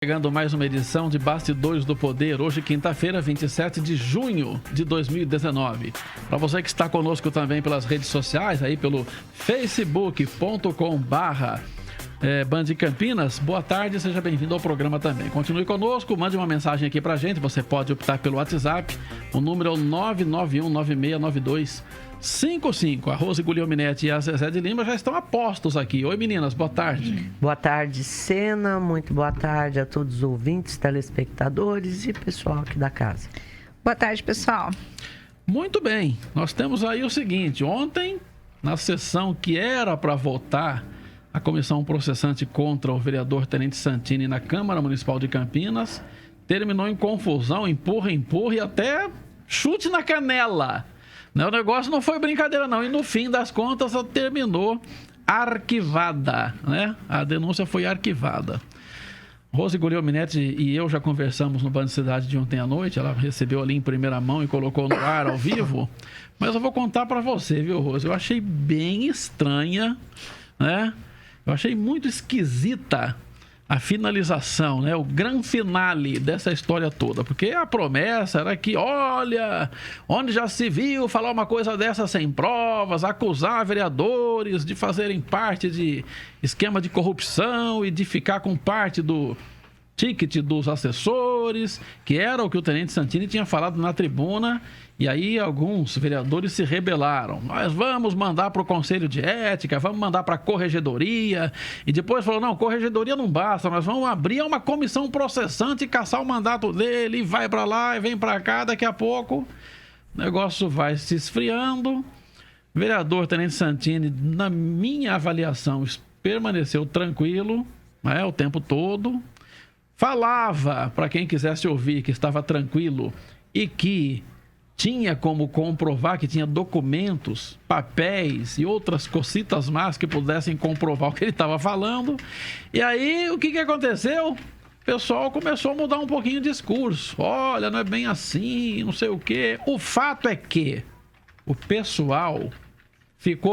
Chegando mais uma edição de Bastidores do Poder, hoje quinta-feira, 27 de junho de 2019. Para você que está conosco também pelas redes sociais, aí pelo facebook.com/Band Campinas, boa tarde, seja bem-vindo ao programa também. Continue conosco, mande uma mensagem aqui pra gente, você pode optar pelo WhatsApp, o número é o 991969255. A Rose Guglielminetti e a Zezé de Lima já estão a postos aqui. Oi meninas, boa tarde. Boa tarde, Sena, muito boa tarde a todos os ouvintes, telespectadores e pessoal aqui da casa. Boa tarde, pessoal. Muito bem, nós temos aí o seguinte, ontem, na sessão que era para votar a comissão processante contra o vereador Tenente Santini na Câmara Municipal de Campinas, terminou em confusão, empurra e até chute na canela. O negócio não foi brincadeira não, e no fim das contas ela terminou arquivada, né? A denúncia foi arquivada. Rose Guglielminetti e eu já conversamos no Band Cidade de ontem à noite, ela recebeu ali em primeira mão e colocou no ar ao vivo, mas eu vou contar para você, viu, Rose? Eu achei bem estranha, né? Eu achei muito esquisita a finalização, né? O grande finale dessa história toda. Porque a promessa era que, olha, onde já se viu falar uma coisa dessa sem provas, acusar vereadores de fazerem parte de esquema de corrupção e de ficar com parte do ticket dos assessores, que era o que o Tenente Santini tinha falado na tribuna. E aí alguns vereadores se rebelaram. Nós vamos mandar para o Conselho de Ética, vamos mandar para a Corregedoria. E depois falou, não, Corregedoria não basta, nós vamos abrir uma comissão processante e caçar o mandato dele. E vai para lá e vem para cá, daqui a pouco o negócio vai se esfriando. O vereador Tenente Santini, na minha avaliação, permaneceu tranquilo, né, o tempo todo. Falava, para quem quisesse ouvir, que estava tranquilo e que tinha como comprovar, que tinha documentos, papéis e outras cositas más que pudessem comprovar o que ele estava falando. E aí, o que aconteceu? O pessoal começou a mudar um pouquinho o discurso. Olha, não é bem assim, não sei o quê. O fato é que o pessoal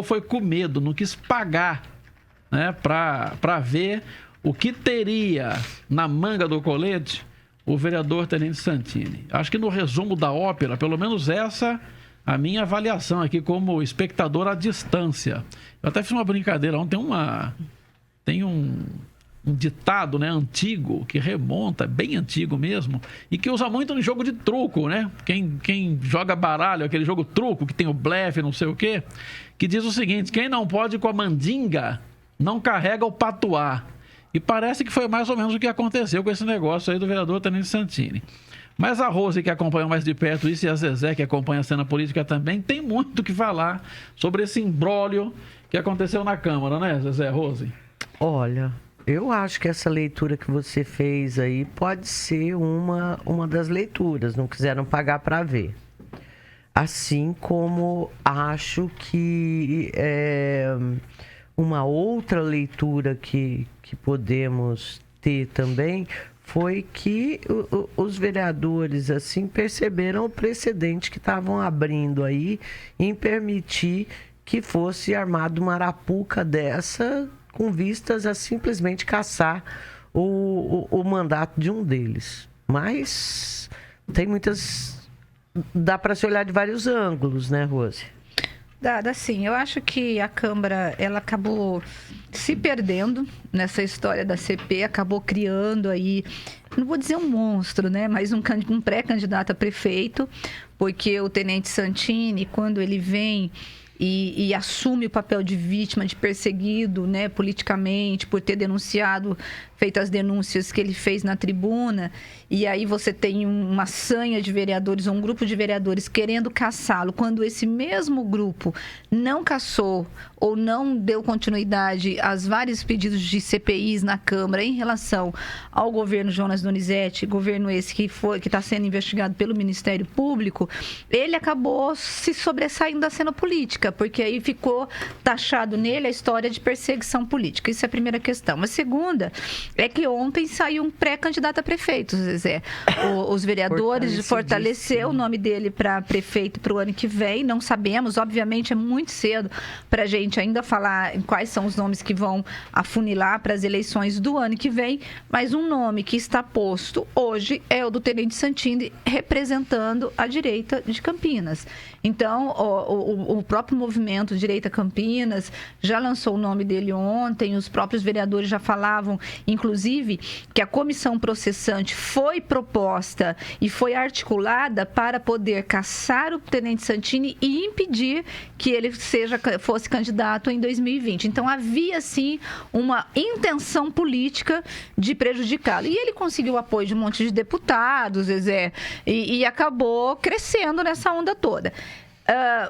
foi com medo, não quis pagar, né, para ver o que teria na manga do colete o vereador Tenente Santini. Acho que no resumo da ópera, pelo menos essa a minha avaliação aqui como espectador à distância. Eu até fiz uma brincadeira ontem, tem um ditado, né, antigo, que remonta, bem antigo mesmo, e que usa muito no jogo de truco, né? Quem joga baralho, aquele jogo truco, que tem o blefe, não sei o quê, que diz o seguinte, quem não pode com a mandinga, não carrega o patuá. E parece que foi mais ou menos o que aconteceu com esse negócio aí do vereador Tenente Santini. Mas a Rose, que acompanha mais de perto isso, e a Zezé, que acompanha a cena política também, tem muito o que falar sobre esse imbróglio que aconteceu na Câmara, né, Zezé, Rose? Olha, eu acho que essa leitura que você fez aí pode ser uma das leituras, não quiseram pagar para ver. Assim como acho que uma outra leitura que podemos ter também foi que os vereadores assim perceberam o precedente que estavam abrindo aí em permitir que fosse armado uma arapuca dessa com vistas a simplesmente caçar o mandato de um deles. Mas tem dá para se olhar de vários ângulos, né, Rose? Dá sim. Eu acho que a Câmara, ela acabou se perdendo nessa história da CP, acabou criando aí, não vou dizer um monstro, né, mas um pré-candidato a prefeito, porque o Tenente Santini, quando ele vem e assume o papel de vítima, de perseguido, né, politicamente, por ter feito as denúncias que ele fez na tribuna, e aí você tem uma sanha de vereadores, um grupo de vereadores querendo caçá-lo, quando esse mesmo grupo não caçou ou não deu continuidade aos vários pedidos de CPIs na Câmara em relação ao governo Jonas Donizete, governo esse que está sendo investigado pelo Ministério Público, ele acabou se sobressaindo da cena política, porque aí ficou taxado nele a história de perseguição política. Isso é a primeira questão. A segunda é que ontem saiu um pré-candidato a prefeito, Zezé. Os vereadores fortaleceu o nome dele para prefeito para o ano que vem. Não sabemos, obviamente é muito cedo para a gente ainda falar quais são os nomes que vão afunilar para as eleições do ano que vem, mas um nome que está posto hoje é o do Tenente Santini, representando a direita de Campinas. Então, o próprio movimento Direita Campinas já lançou o nome dele ontem, os próprios vereadores já falavam, inclusive, que a comissão processante foi proposta e foi articulada para poder caçar o Tenente Santini e impedir que ele fosse candidato em 2020. Então, havia, sim, uma intenção política de prejudicá-lo. E ele conseguiu o apoio de um monte de deputados, Zezé, e acabou crescendo nessa onda toda.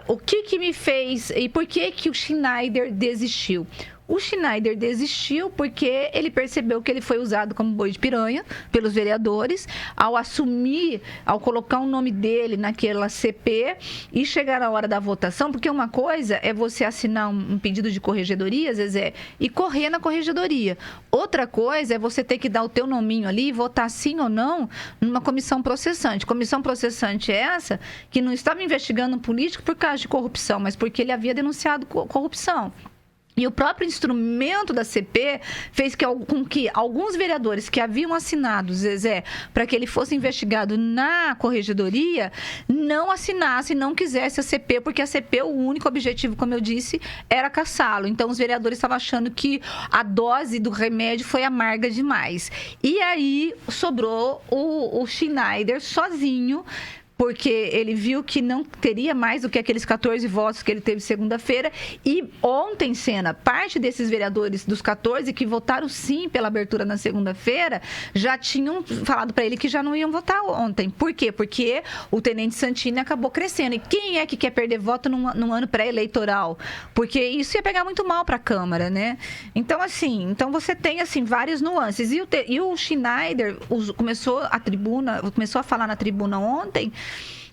O que me fez... E por que o Schneider desistiu? O Schneider desistiu porque ele percebeu que ele foi usado como boi de piranha pelos vereadores ao assumir, ao colocar o nome dele naquela CP e chegar a hora da votação, porque uma coisa é você assinar um pedido de corregedoria, Zezé, e correr na corregedoria. Outra coisa é você ter que dar o teu nominho ali e votar sim ou não numa comissão processante. Comissão processante é essa que não estava investigando um político por causa de corrupção, mas porque ele havia denunciado corrupção. E o próprio instrumento da CP fez com que alguns vereadores que haviam assinado, Zezé, para que ele fosse investigado na corregedoria, não assinassem, não quisessem a CP, porque a CP, o único objetivo, como eu disse, era caçá-lo. Então, os vereadores estavam achando que a dose do remédio foi amarga demais. E aí, sobrou o Schneider sozinho, porque ele viu que não teria mais do que aqueles 14 votos que ele teve segunda-feira. E ontem, Sena, parte desses vereadores dos 14 que votaram sim pela abertura na segunda-feira, já tinham falado para ele que já não iam votar ontem. Por quê? Porque o Tenente Santini acabou crescendo. E quem é que quer perder voto num ano pré-eleitoral? Porque isso ia pegar muito mal para a Câmara, né? Então, assim, você tem assim, várias nuances. E o Schneider começou a falar na tribuna ontem,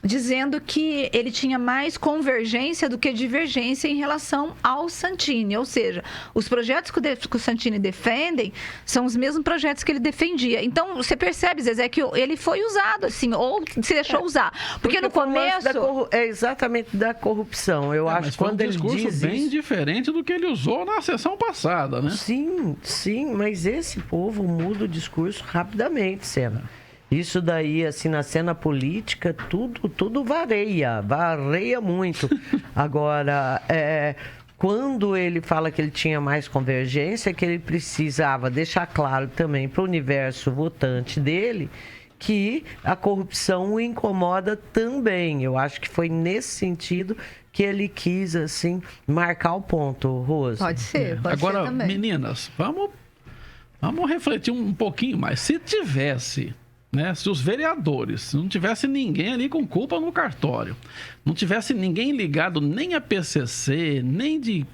dizendo que ele tinha mais convergência do que divergência em relação ao Santini. Ou seja, os projetos que o Santini defendem são os mesmos projetos que ele defendia. Então, você percebe, Zezé, que ele foi usado, assim, ou se deixou usar. Porque no começo... É exatamente da corrupção. Eu acho que quando ele diz... Mas foi um discurso bem diferente do que ele usou na sessão passada, né? Sim, mas esse povo muda o discurso rapidamente, Sena. Isso daí, assim, na cena política, tudo vareia muito. Agora, quando ele fala que ele tinha mais convergência, que ele precisava deixar claro também para o universo votante dele que a corrupção o incomoda também. Eu acho que foi nesse sentido que ele quis, assim, marcar o ponto, Rose. Pode ser também. Agora, meninas, vamos refletir um pouquinho mais. Se tivesse... Se os vereadores, não tivesse ninguém ali com culpa no cartório, não tivesse ninguém ligado nem a PCC, nem de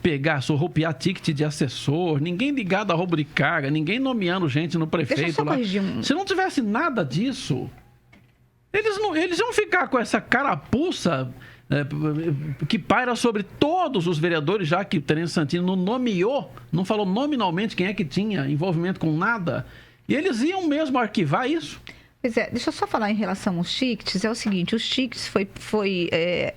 pegar, surrupiar ticket de assessor, ninguém ligado a roubo de carga, ninguém nomeando gente no prefeito lá. Se não tivesse nada disso, eles iam ficar com essa carapuça que paira sobre todos os vereadores, já que o Tenente Santini não nomeou, não falou nominalmente quem é que tinha envolvimento com nada. E eles iam mesmo arquivar isso? Pois é, deixa eu só falar em relação aos tickets. É o seguinte, os tickets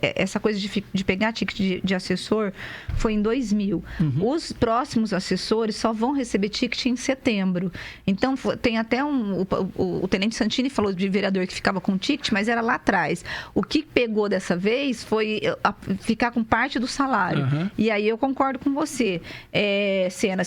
essa coisa de pegar ticket de assessor foi em 2000. Os próximos assessores só vão receber ticket em setembro. Então, tem até o Tenente Santini falou de vereador que ficava com ticket, mas era lá atrás. O que pegou dessa vez foi ficar com parte do salário. E aí eu concordo com você, Sena.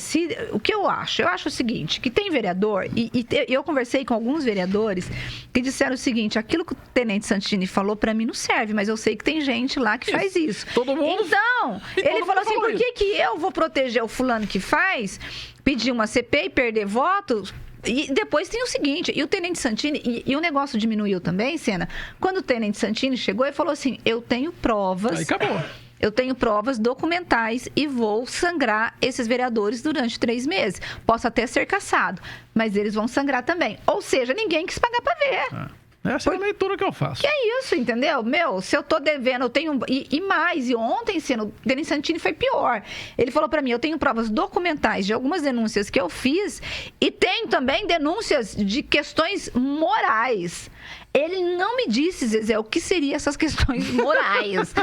O que eu acho? Eu acho o seguinte, que tem vereador, e eu conversei com alguns vereadores que disseram o seguinte: aquilo que o Tenente Santini falou para mim não serve, mas eu sei que tem gente lá que faz isso. Todo mundo. Então, ele falou assim: por que eu vou proteger o fulano que faz, pedir uma CP e perder votos? E depois tem o seguinte, e o Tenente Santini, e o negócio diminuiu também, Sena, quando o Tenente Santini chegou e falou assim: eu tenho provas. Aí acabou. Eu tenho provas documentais e vou sangrar esses vereadores durante 3 meses. Posso até ser cassado, mas eles vão sangrar também. Ou seja, ninguém quis pagar para ver. Essa é a leitura que eu faço. Que é isso, entendeu? Meu, se eu tô devendo, eu tenho... E mais, e ontem, o Denis Santini foi pior. Ele falou pra mim, eu tenho provas documentais de algumas denúncias que eu fiz e tenho também denúncias de questões morais. Ele não me disse, Zezé, o que seriam essas questões morais.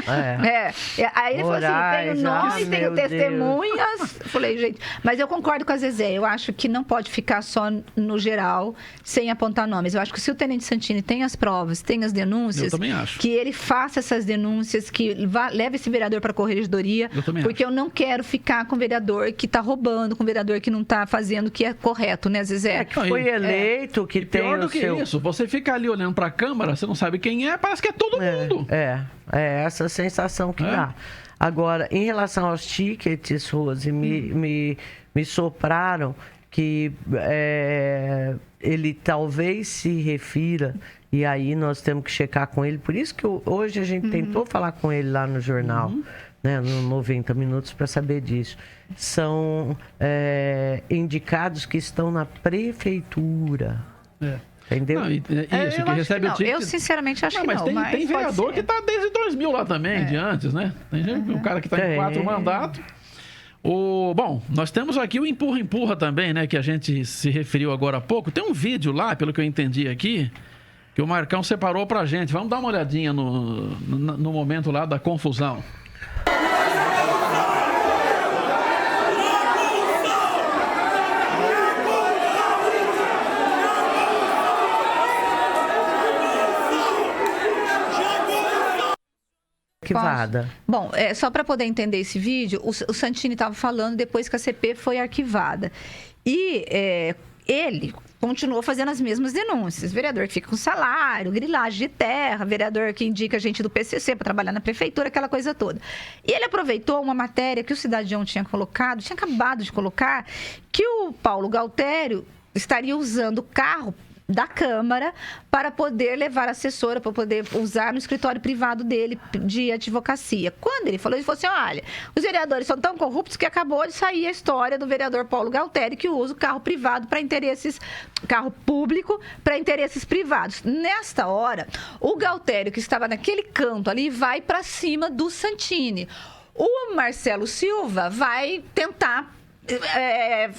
Aí ele Morais, falou assim, tenho nome, tenho testemunhas. Eu falei, gente, mas eu concordo com a Zezé. Eu acho que não pode ficar só no geral, sem apontar nomes. Eu acho que se o Tenente Santini tem as provas, tem as denúncias, eu também acho. que ele faça essas denúncias, que leve esse vereador para a corregedoria, porque eu não quero ficar com o vereador que está roubando, com o vereador que não está fazendo o que é correto, né, Zezé? Que foi eleito, que tem pior do que seu... isso, você fica ali olhando para a Câmara, você não sabe quem é, parece que é todo mundo. É essa sensação que dá. Agora, em relação aos tickets, Rose, me sopraram que ele talvez se refira, e aí nós temos que checar com ele, por isso que hoje a gente tentou falar com ele lá no jornal, né, no 90 Minutos, para saber disso. São indicados que estão na prefeitura. Entendeu? Não, isso, que recebe o ticket. Eu sinceramente acho que não. Mas tem vereador que está desde 2000 lá também, de antes, né? Tem gente, um cara que está em 4 mandatos. Bom, nós temos aqui o empurra-empurra também, né? Que a gente se referiu agora há pouco. Tem um vídeo lá, pelo que eu entendi aqui, que o Marcão separou pra gente. Vamos dar uma olhadinha no momento lá da confusão. Arquivada. Bom, só para poder entender esse vídeo, o Santini estava falando depois que a CP foi arquivada. E ele continuou fazendo as mesmas denúncias. Vereador que fica com salário, grilagem de terra, vereador que indica gente do PCC para trabalhar na prefeitura, aquela coisa toda. E ele aproveitou uma matéria que o Cidadão tinha acabado de colocar, que o Paulo Galtério estaria usando o carro da Câmara para poder levar assessora, para poder usar no escritório privado dele de advocacia. Quando ele falou assim, olha, os vereadores são tão corruptos que acabou de sair a história do vereador Paulo Galtério, que usa o carro privado para interesses, carro público para interesses privados. Nesta hora, o Galtério, que estava naquele canto ali, vai para cima do Santini. O Marcelo Silva vai tentar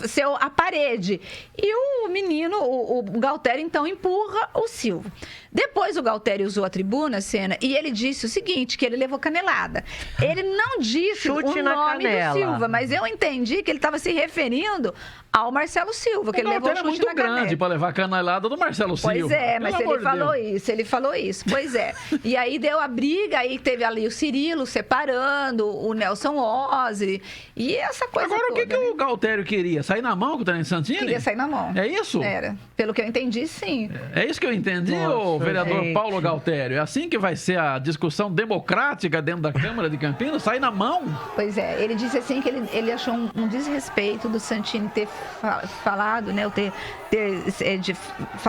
ser a parede. E o menino, o Galtério, então, empurra o Silva. Depois o Galtério usou a tribuna, Sena, e ele disse o seguinte, que ele levou canelada. Ele não disse o nome do Silva, mas eu entendi que ele estava se referindo ao Marcelo Silva, que ele levou chute na canela. É muito grande para levar canelada do Marcelo Silva. Pois é, mas ele falou isso, pois é. E aí deu a briga, aí teve ali o Cirilo separando, o Nelson Ozzi, e essa coisa agora, toda. Agora, o que o Galtério queria? Sair na mão com o Tenente Santini? Queria sair na mão. É isso? Era. Pelo que eu entendi, sim. É isso que eu entendi, ô vereador Paulo Galtério? É assim que vai ser a discussão democrática dentro da Câmara de Campinas? Sair na mão? Pois é, ele disse assim que ele achou um desrespeito do Santini ter falado, né, ter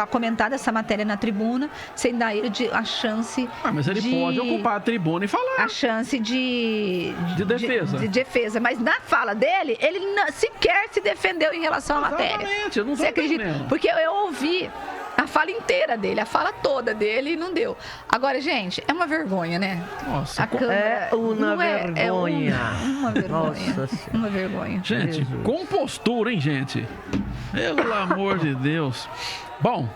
comentado essa matéria na tribuna, sem dar ele a chance mas ele pode ocupar a tribuna e falar. A chance de defesa. De defesa. Mas na fala dele, ele sequer se defendeu em relação à matéria. Exatamente, eu não Você acredita? Porque eu ouvi a fala inteira dele, a fala toda dele e não deu. Agora, gente, é uma vergonha, né? Nossa, a Câmara é uma vergonha. Uma vergonha. Nossa, uma vergonha. Gente, com postura, hein, gente? Pelo amor de Deus. Bom,